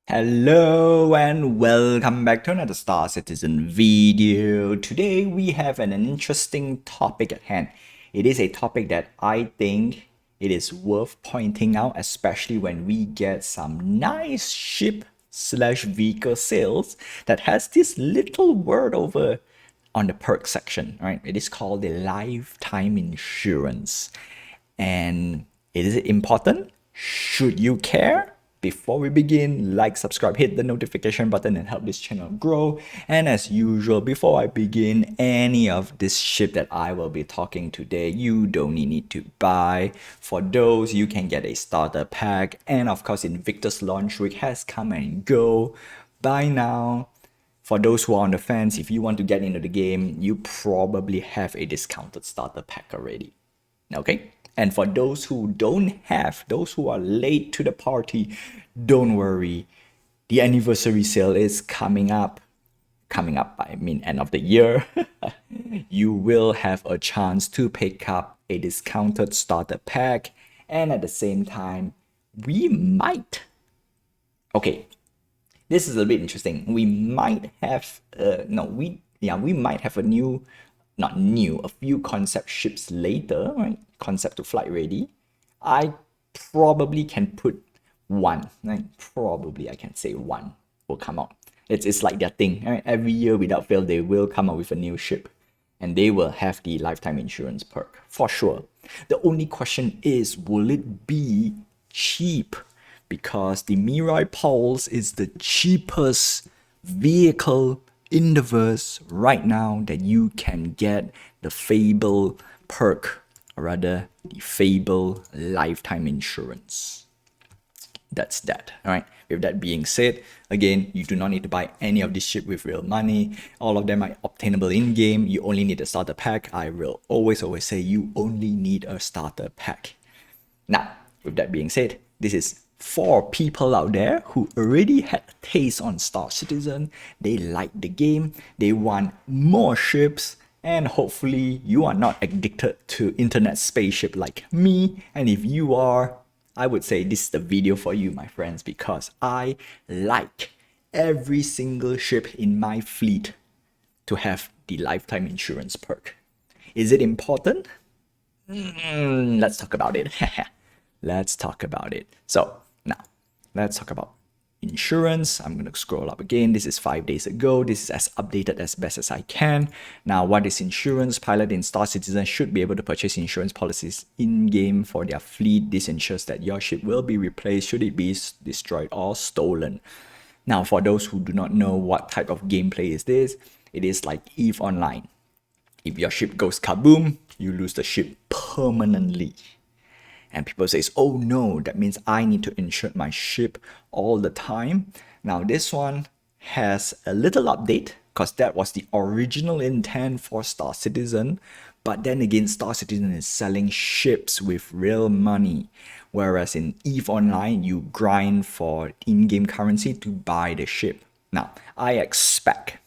Hello and welcome back to another Star Citizen video. Today we have an interesting topic at hand. It is a topic that I think it is worth pointing out, especially when we get some nice ship slash vehicle sales that has this little word over on the perk section, right? It is called the lifetime insurance. And is it important? Should you care? Before we begin, like, subscribe, hit the notification button and help this channel grow. And as usual, before I begin any of this shit that I will be talking today, you don't need to buy. For those, you can get a starter pack. And of course, Invictus launch week has come and go. Buy now. For those who are on the fence, if you want to get into the game, you probably have a discounted starter pack already. Okay? And for those who don't have, those who are late to the party, don't worry. The anniversary sale is coming up. Coming up, I mean, end of the year. You will have a chance to pick up a discounted starter pack. And at the same time, we might. Okay, this is a bit interesting. We might have, we might have a new, not new, a few concept ships later, right? Concept to flight ready. I probably can put one, right? Probably I can say one will come out. It's like their thing, right? Every year without fail, they will come out with a new ship and they will have the lifetime insurance perk for sure. The only question is, will it be cheap? Because the Mirai Pulse is the cheapest vehicle in the verse right now that you can get the Fable perk, or rather the Fable lifetime insurance. That's that. All right. With that being said, again, you do not need to buy any of this shit with real money. All of them are obtainable in game. You only need a starter pack. I will always say you only need a starter pack. Now, with that being said, this is for people out there who already had a taste on Star Citizen. They like the game, they want more ships, and hopefully you are not addicted to internet spaceship like me. And if you are, I would say this is the video for you, my friends, because I like every single ship in my fleet to have the lifetime insurance perk. Is it important? Let's talk about it. Let's talk about it. So now let's talk about insurance. I'm going to scroll up again. This is 5 days ago. This is as updated as best as I can. Now, what is insurance? Pilot in Star Citizen should be able to purchase insurance policies in-game for their fleet. This ensures that your ship will be replaced should it be destroyed or stolen. Now, for those who do not know what type of gameplay is this, it is like EVE Online. If your ship goes kaboom, you lose the ship permanently. And people say, oh no, that means I need to insure my ship all the time. Now this one has a little update because that was the original intent for Star Citizen. But then again, Star Citizen is selling ships with real money. Whereas in EVE Online, you grind for in-game currency to buy the ship. Now, I expect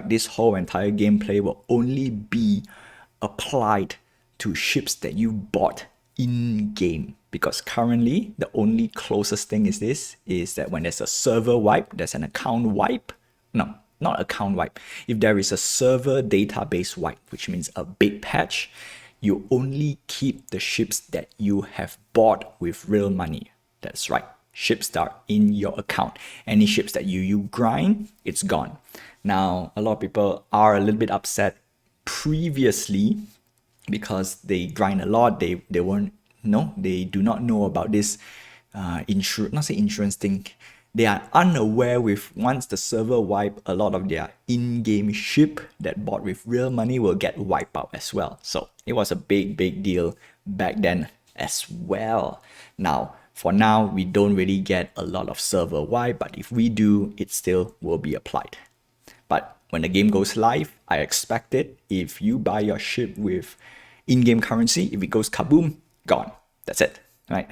this whole entire gameplay will only be applied to ships that you bought in-game, because currently the only closest thing is that when there's a server wipe, there's an account wipe. No, not account wipe. If there is a server database wipe, which means a big patch, you only keep the ships that you have bought with real money. That's right, ships that are in your account. Any ships that you grind, it's gone. Now, a lot of people are a little bit upset previously because they grind a lot. They do not know about this insurance thing. They are unaware with once the server wipe, a lot of their in-game ship that bought with real money will get wiped out as well. So it was a big deal back then as well. Now, for now, we don't really get a lot of server wipe, but if we do, it still will be applied. But when the game goes live, I expect it. If you buy your ship with in-game currency, if it goes kaboom, gone. That's it, right?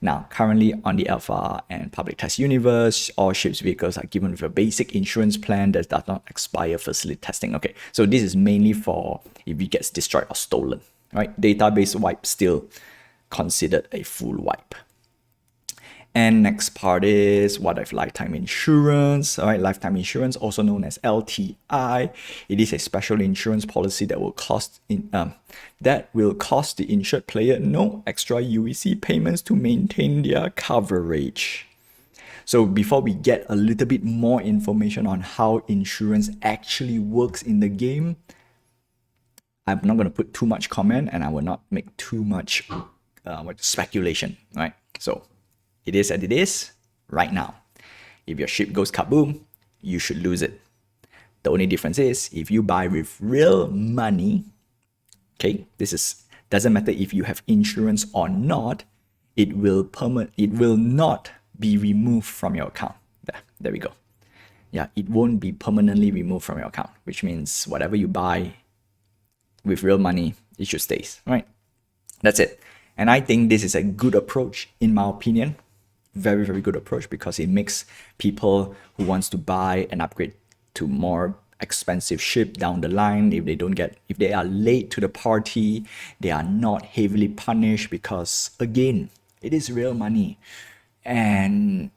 Now, currently on the alpha and public test universe, all ships vehicles are given with a basic insurance plan that does not expire facility testing. Okay, so this is mainly for if it gets destroyed or stolen, right? Database wipe still considered a full wipe. And next part is what if lifetime insurance. All right, lifetime insurance, also known as LTI. It is a special insurance policy that will cost the insured player no extra UEC payments to maintain their coverage. So before we get a little bit more information on how insurance actually works in the game, I'm not going to put too much comment and I will not make too much speculation, right? So it is as it is right now. If your ship goes kaboom, you should lose it. The only difference is if you buy with real money, okay, doesn't matter if you have insurance or not, it will not be removed from your account. There we go. Yeah, it won't be permanently removed from your account, which means whatever you buy with real money, it should stay, right? That's it. And I think this is a good approach, in my opinion. Very, very good approach, because it makes people who wants to buy and upgrade to more expensive ship down the line, if they are late to the party, they are not heavily punished, because again, it is real money. And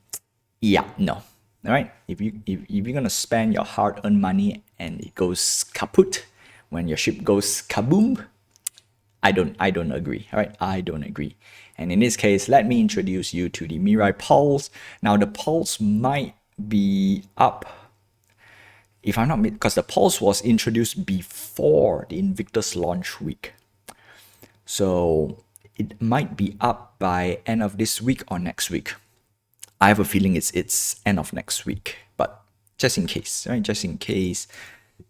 yeah, no. All right. If you're gonna spend your hard-earned money and it goes kaput when your ship goes kaboom, I don't agree. All right, I don't agree. And in this case, let me introduce you to the Mirai Pulse. Now the Pulse might be up, if I'm not, because the Pulse was introduced before the Invictus launch week. So it might be up by end of this week or next week. I have a feeling it's end of next week, but just in case, right? Just in case,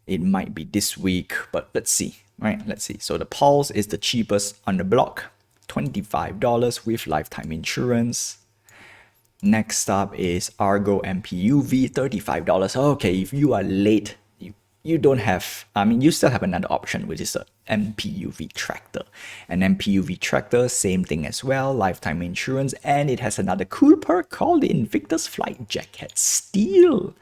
it might be this week, but let's see, right? Let's see. So the Pulse is the cheapest on the block, $25 with lifetime insurance. Next up is Argo MPUV, $35. Okay, if you are late, you don't have, you still have another option, which is a MPUV tractor. An MPUV tractor, same thing as well, lifetime insurance, and it has another cool perk called the Invictus Flight Jacket Steel.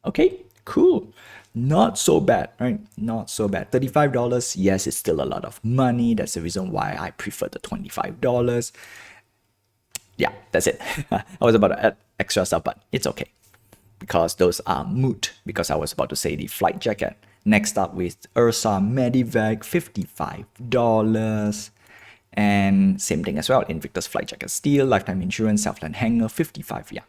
Okay, cool. Not so bad, right? Not so bad. $35, yes, it's still a lot of money. That's the reason why I prefer the $25. Yeah, that's it. I was about to add extra stuff, but it's okay, because those are moot, because I was about to say the flight jacket. Next up with Ursa madivac, $55. And same thing as well, Invictus Flight Jacket Steel, lifetime insurance, self-land hanger, $55. Yeah.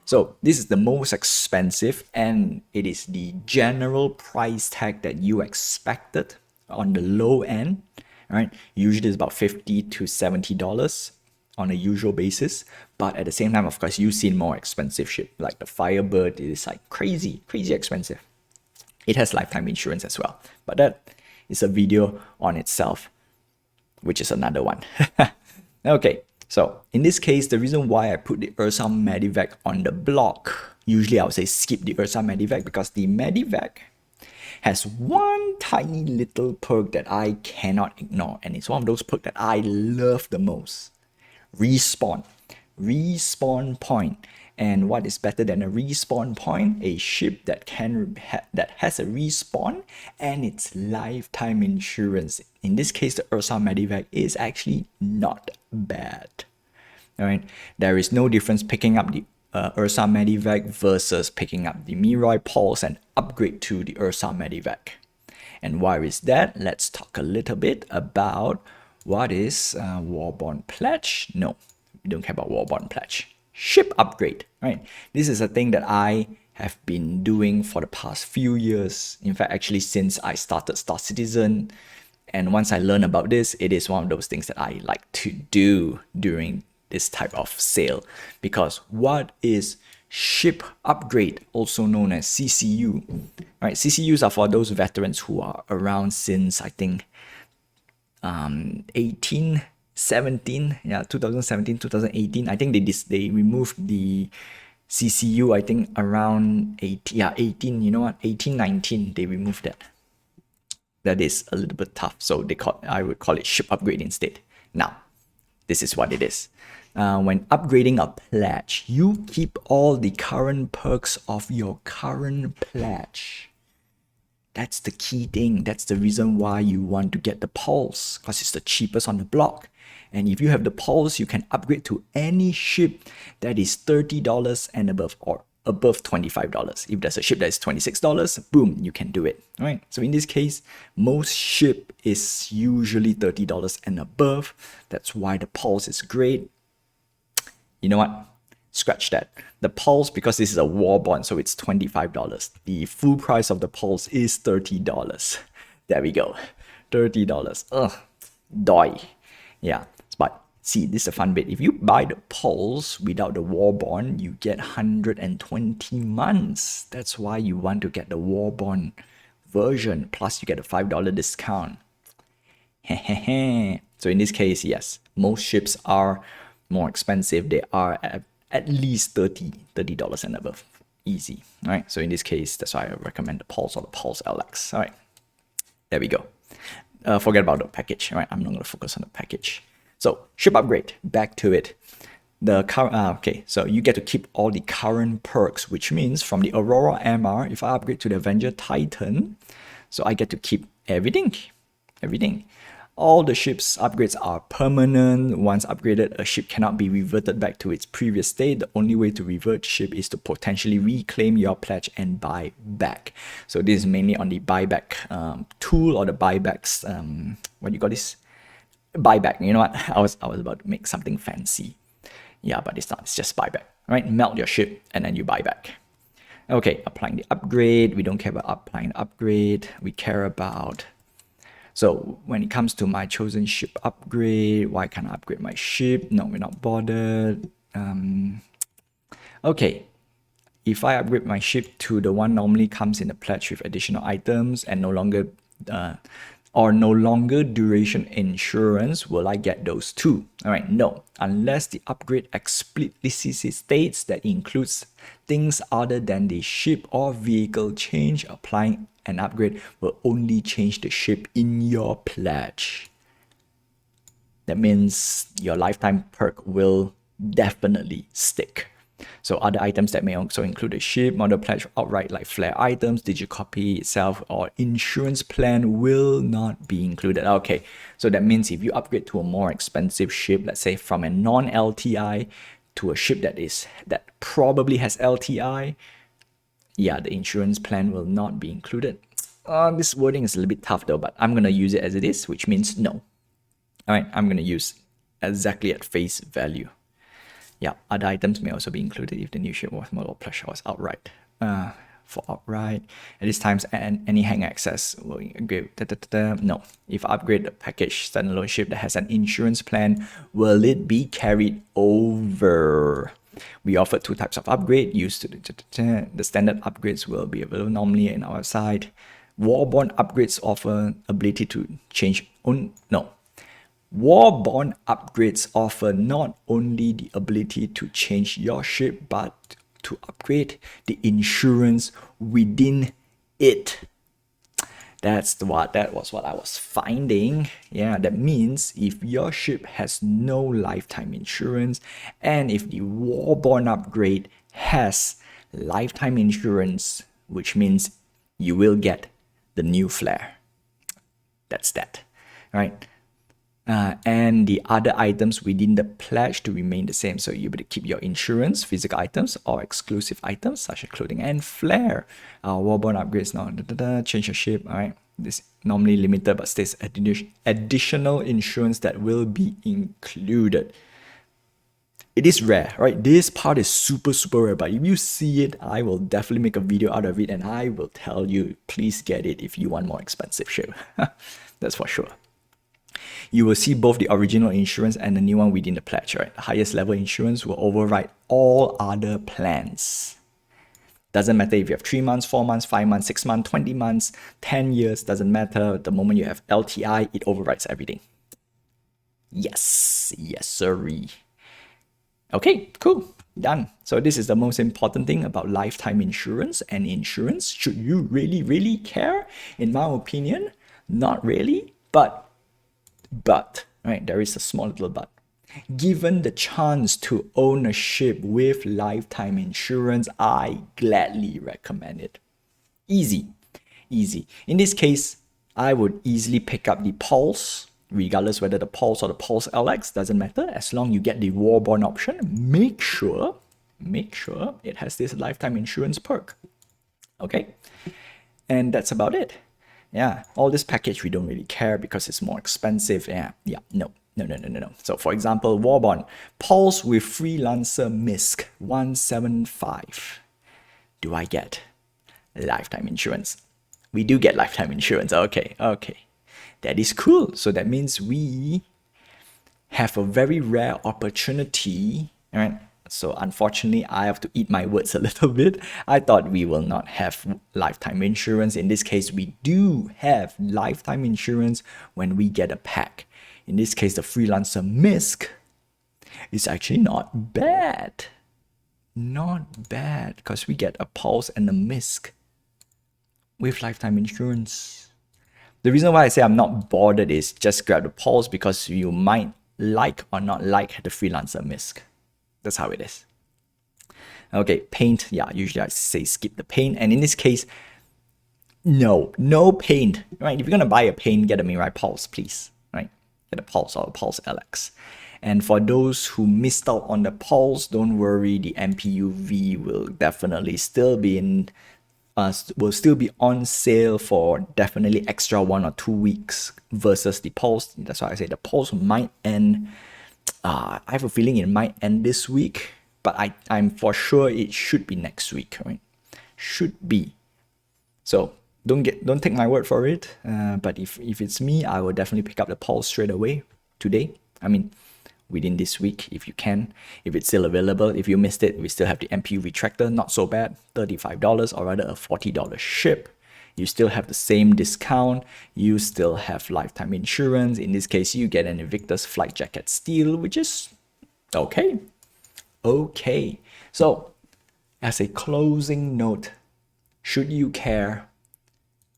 So this is the most expensive, and it is the general price tag that you expected on the low end, right? Usually it's about $50 to $70 on a usual basis, but at the same time, of course, you've seen more expensive ship, like the Firebird is like crazy expensive. It has lifetime insurance as well, but that is a video on itself, which is another one. Okay, so in this case, the reason why I put the Ursa Medivac on the block, usually I would say skip the Ursa Medivac, because the Medivac has one tiny little perk that I cannot ignore, and it's one of those perks that I love the most. Respawn point. And what is better than a respawn point? A ship that has a respawn and its lifetime insurance. In this case, the Ursa Medivac is actually not bad. All right, there is no difference picking up the Ursa Medivac versus picking up the Mirai Pulse and upgrade to the Ursa Medivac. And why is that? Let's talk a little bit about what is Warbond Pledge. No, we don't care about Warbond Pledge. Ship upgrade, right? This is a thing that I have been doing for the past few years. In fact, actually since I started Star Citizen. And once I learned about this, it is one of those things that I like to do during this type of sale. Because what is ship upgrade, also known as CCU? Right, CCUs are for those veterans who are around since, I think, 2017, 2018. I think they removed the CCU, I think around 18, you know what, 18, 19, they removed that. That is a little bit tough, so I would call it ship upgrade instead. Now, this is what it is. When upgrading a pledge, you keep all the current perks of your current pledge. That's the key thing. That's the reason why you want to get the Pulse, because it's the cheapest on the block. And if you have the Pulse, you can upgrade to any ship that is $30 and above, or above $25. If there's a ship that is $26, boom, you can do it. All right. So in this case, most ship is usually $30 and above. That's why the Pulse is great. You know what? Scratch that. The Pulse, because this is a war bond, so it's $25. The full price of the Pulse is $30. There we go. $30. Ugh. Doi. Yeah. But see, this is a fun bit. If you buy the Pulse without the war bond, you get 120 months. That's why you want to get the war bond version. Plus, you get a $5 discount. So in this case, yes, most ships are more expensive. They are at least $30 and above. Easy. All right. So in this case, that's why I recommend the Pulse or the Pulse LX. All right. There we go. Forget about the package. All right. I'm not going to focus on the package. So ship upgrade. Back to it. The current. Okay. So you get to keep all the current perks, which means from the Aurora MR, if I upgrade to the Avenger Titan, so I get to keep everything. Everything. All the ship's upgrades are permanent. Once upgraded, a ship cannot be reverted back to its previous state. The only way to revert ship is to potentially reclaim your pledge and buy back. So this is mainly on the buyback tool, or the buybacks, what do you call this? Buyback. You know what? I was about to make something fancy. Yeah, but it's not. It's just buyback. Right? Melt your ship and then you buy back. Okay, applying the upgrade. We don't care about applying the upgrade. We care about... So when it comes to my chosen ship upgrade, why can't I upgrade my ship? No, we're not bothered. Okay, if I upgrade my ship to the one normally comes in the pledge with additional items and no longer duration insurance, will I get those too? All right, no, unless the upgrade explicitly states that includes things other than the ship or vehicle change. Applying an upgrade will only change the ship in your pledge. That means your lifetime perk will definitely stick. So other items that may also include a ship, model pledge outright, like flare items, digicopy itself, or insurance plan will not be included. Okay, so that means if you upgrade to a more expensive ship, let's say from a non-LTI to a ship that probably has LTI, yeah, the insurance plan will not be included. This wording is a little bit tough though, but I'm going to use it as it is, which means no. All right, I'm going to use exactly at face value. Yeah, other items may also be included if the new ship was model pledge was outright. For outright, at this times, any hang access will agree. No, if I upgrade the package standalone ship that has an insurance plan, will it be carried over? We offer two types of upgrade. Used to the standard upgrades will be available normally in our website. Warbond upgrades offer ability to change Warbond upgrades offer not only the ability to change your ship, but to upgrade the insurance within it. That was what I was finding. Yeah, that means if your ship has no lifetime insurance, and if the Warbond upgrade has lifetime insurance, which means you will get the new flare. That's that, right? And the other items within the pledge to remain the same. So you'll be able to keep your insurance, physical items, or exclusive items such as clothing and flare. Warbond upgrades now. Change your ship. All right. This normally limited, but states additional insurance that will be included. It is rare, right? This part is super rare, but if you see it, I will definitely make a video out of it, and I will tell you, please get it if you want more expensive ship. That's for sure. You will see both the original insurance and the new one within the pledge, right? The highest level insurance will override all other plans. Doesn't matter if you have 3 months, 4 months, 5 months, 6 months, 20 months, 10 years, doesn't matter. The moment you have LTI, it overrides everything. Yes, sirree. Okay, cool, done. So this is the most important thing about lifetime insurance and insurance. Should you really care? In my opinion, not really, but, right, there is a small little but. Given the chance to own a ship with lifetime insurance, I gladly recommend it. Easy. In this case, I would easily pick up the Pulse regardless whether the Pulse or the Pulse LX, doesn't matter. As long you get the war bond option, make sure it has this lifetime insurance perk. Okay, and that's about it. Yeah, all this package we don't really care because it's more expensive. No. So for example, war bond, Pulse with Freelancer MISC 175. Do I get lifetime insurance? We do get lifetime insurance. Okay. That is cool. So that means we have a very rare opportunity, right? So unfortunately, I have to eat my words a little bit. I thought we will not have lifetime insurance. In this case, we do have lifetime insurance when we get a pack. In this case, the Freelancer MISC is actually not bad. Not bad, because we get a Pulse and a MISC with lifetime insurance. The reason why I say I'm not bothered is just grab the Pulse because you might like or not like the Freelancer MISC. That's how it is. Okay, paint. Yeah, usually I say skip the paint. And in this case, no paint. Right? If you're gonna buy a paint, get a Mirai Pulse, please. Right? Get a Pulse or a Pulse LX. And for those who missed out on the Pulse, don't worry. The MPUV will definitely still be on sale for definitely extra 1 or 2 weeks versus the Pulse. That's why I say the Pulse might end. I have a feeling it might end this week, but I'm for sure it should be next week, right? Should be. So don't take my word for it. But if it's me, I will definitely pick up the Pulse straight away today. I mean, within this week, if you can, if it's still available. If you missed it, we still have the MPUV tractor, not so bad, $35 or rather a $40 ship. You still have the same discount. You still have lifetime insurance. In this case, you get an Invictus flight jacket steel, which is okay. Okay. So, as a closing note, should you care?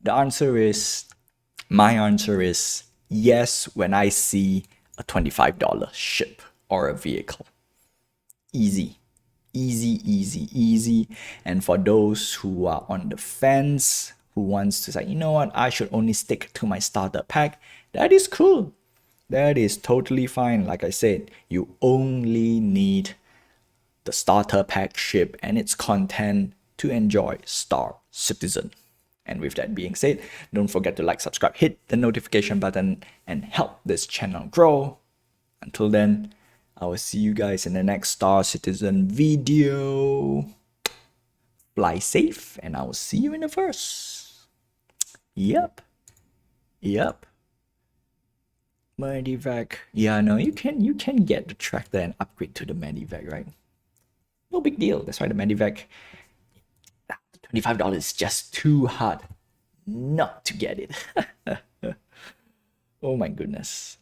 My answer is yes when I see a $25 ship or a vehicle. Easy. And for those who are on the fence, who wants to say, you know what, I should only stick to my starter pack, that is cool. That is totally fine. Like I said, you only need the starter pack ship and its content to enjoy Star Citizen. And with that being said, don't forget to like, subscribe, hit the notification button, and help this channel grow. Until then, I will see you guys in the next Star Citizen video. Fly safe, and I will see you in the verse. Yep. Madivac. Yeah, no, you can get the tractor and upgrade to the Madivac, right? No big deal. That's why the Madivac, $25 is just too hard not to get it. Oh my goodness.